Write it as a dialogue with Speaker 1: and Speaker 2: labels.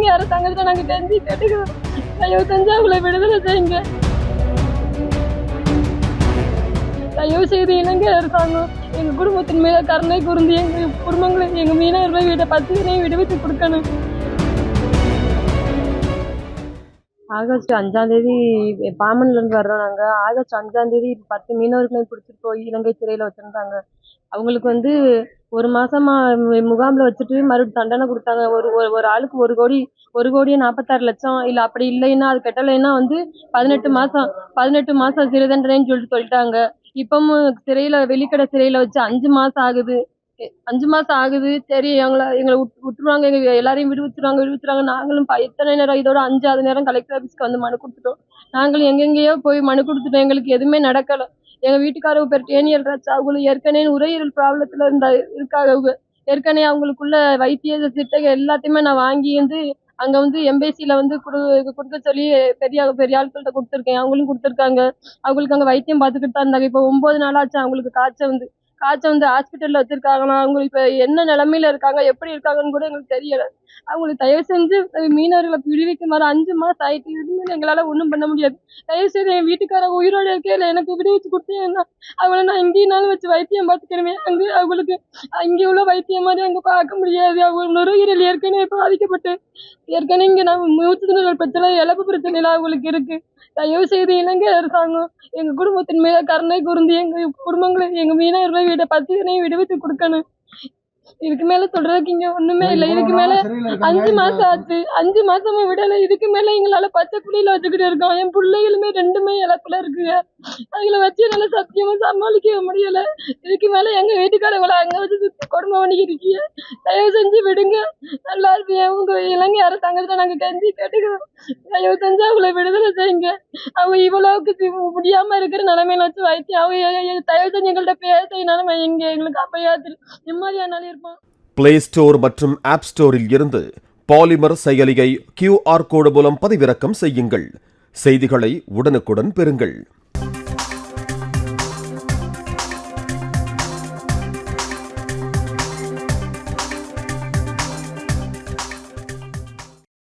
Speaker 1: இலங்கை அரசாங்கத்தை நாங்க கெஞ்சி கேட்டுக்கிறோம். தயவு செஞ்சு அவங்களை விடுதலை செய்யுங்க. தயவு செய்து இலங்கை அரசாங்கம் எங்க குடும்பத்தின் மீது கருணை கூர்ந்து எங்க குடும்பங்களை, எங்க மீனவர்களை வீட்டை 10 பேரையும் விடுவித்து கொடுக்கணும். ஆகஸ்ட் 5ஆம் தேதி பாம்பன்ல இருந்து வர்றோம் நாங்க. ஆகஸ்ட் 5ஆம் தேதி 10 மீனவர்களையும் பிடிச்சிட்டு போய் இலங்கை சிறையில வச்சிருந்தாங்க. அவங்களுக்கு 1 மாசமா முகாம்ல வச்சுட்டு மறுபடியும் தண்டனை கொடுத்தாங்க. ஒரு ஆளுக்கு 1,46,00,000 இல்ல அப்படி இல்லைன்னா அது கட்டலைன்னா 18 மாசம் சிறை தண்டனைன்னு சொல்லிட்டாங்க. இப்பவும் சிறையில வெளிக்கடை சிறையில வச்சு 5 மாசம் ஆகுது. 5 மாசம் ஆகுது. சரி எங்களை விட்டுருவாங்க, எங்க எல்லாரையும் விடுவிச்சுருவாங்க. நாங்களும் எத்தனை நேரம் இதோட 5வது நேரம் கலெக்டர் ஆஃபீஸ்க்கு வந்து மனு கொடுத்துட்டோம். நாங்களும் எங்கெங்கேயோ போய் மனு கொடுத்துட்டோம். எங்களுக்கு எதுவுமே நடக்கல. எங்க வீட்டுக்காரங்க பேர் டேனியல் ராஜ். அவங்களுக்கு ஏற்கனவே நுரையீரல் ப்ராப்ளத்துல இருக்காங்க. ஏற்கனவே அவங்களுக்குள்ள வைத்திய சிட்டைகள் எல்லாத்தையுமே நான் வாங்கி அங்க எம்பேசியில கொடுக்க சொல்லி பெரிய பெரிய ஆட்கள்கிட்ட கொடுத்துருக்கேன். அவங்களும் கொடுத்துருக்காங்க. அவங்களுக்கு அங்க வைத்தியம் பார்த்துக்கிட்டு தான் இருந்தாங்க. இப்போ 9 நாள் ஆச்சு அவங்களுக்கு காய்ச்சல் ஹாஸ்பிட்டல்ல வச்சிருக்காங்கன்னா அவங்க இப்ப என்ன நிலைமையில இருக்காங்க, எப்படி இருக்காங்கன்னு கூட எங்களுக்கு தெரியல. அவங்களுக்கு தயவு செஞ்சு மீனவர்களை விடுவிக்குமாறு 5 மாசம் ஆயிட்டு. இதுமாதிரி எங்களால ஒண்ணும் பண்ண முடியாது. தயவு செய்து என் வீட்டுக்காரங்க உயிரோட இருக்கையில எனக்கு விடுவிச்சு கொடுத்தீங்கன்னா அவளை நான் இங்கேயும் வச்சு வைத்தியம் பார்த்துக்கிறேன். அவங்களுக்கு இங்க உள்ள வைத்தியம் மாதிரி அங்க பார்க்க முடியாது. அவங்க நுரையீரல் ஏற்கனவே பாதிக்கப்பட்டு இங்க நான் மூச்சு திணறல் பிரச்சனை, இழப்பு பிரச்சனை எல்லாம் அவங்களுக்கு இருக்கு. தயவு செய்து இலங்கை அரசாங்கம் எங்க குடும்பத்தின் மீது கருணை கூர்ந்து எங்க குடும்பங்களை, எங்க மீனவர்களை வீட்டை 10 பேரையும் விடுவித்து கொடுக்கணும். இதுக்கு மேல சொல்றதுக்கு இங்க ஒண்ணுமே இல்லை. இதுக்கு மேல 5 மாசம் ஆச்சு. 5 மாசமா விடல. இதுக்கு மேல எங்களால பச்சை குழியில வச்சுக்கிட்டு இருக்கோம். என் பிள்ளைகளுமே 2மே இழப்புல இருக்குங்க. அதுல வச்சு என்னால சத்தியமா சமாளிக்க முடியல. இதுக்கு மேல எங்க வீட்டுக்காரங்களை அங்க வச்சு சுத்தி கொடுமை பண்ணிக்கிட்டு இருக்கீங்க. தயவு செஞ்சு விடுங்க. நல்லா இருப்பீங்க. உங்க இலங்கை அரசாங்கத்தை நாங்க கெஞ்சி கேட்டுக்கிறோம். தயவு செஞ்சு அவங்களை விடுதலை செய்யுங்க. அவங்க இவ்வளவுக்கு முடியாம இருக்கிற நிலைமையில வச்சு வைத்தியம் அவங்க தயவு செஞ்சு எங்கள்கிட்ட பேசினாலும் எங்களுக்கு அப்பயாவது நிம்மதியானாலும் இருப்போம்.
Speaker 2: பிளே ஸ்டோர் மற்றும் ஆப் ஸ்டோரில் இருந்து பாலிமர் செயலியை QR கோடு மூலம் பதிவிறக்கம் செய்யுங்கள். செய்திகளை உடனுக்குடன் பெறுங்கள்.